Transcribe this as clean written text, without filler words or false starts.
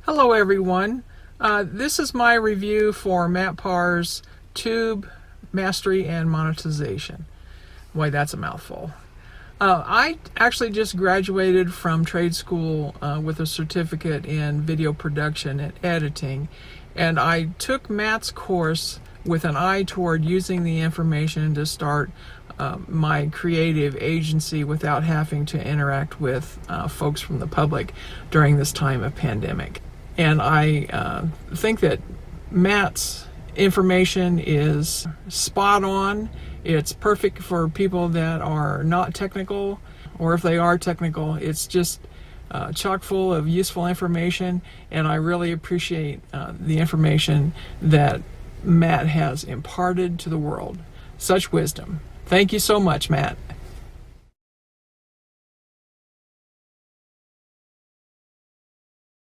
Hello everyone. This is my review for Matt Parr's Tube, Mastery and Monetization. Boy, that's a mouthful. I actually just graduated from trade school with a certificate in video production and editing, and I took Matt's course with an eye toward using the information to start my creative agency without having to interact with folks from the public during this time of pandemic. And I think that Matt's information is spot on. It's perfect for people that are not technical, or if they are technical, it's just chock full of useful information, and I really appreciate the information that Matt has imparted to the world. Such wisdom. Thank you so much, Matt.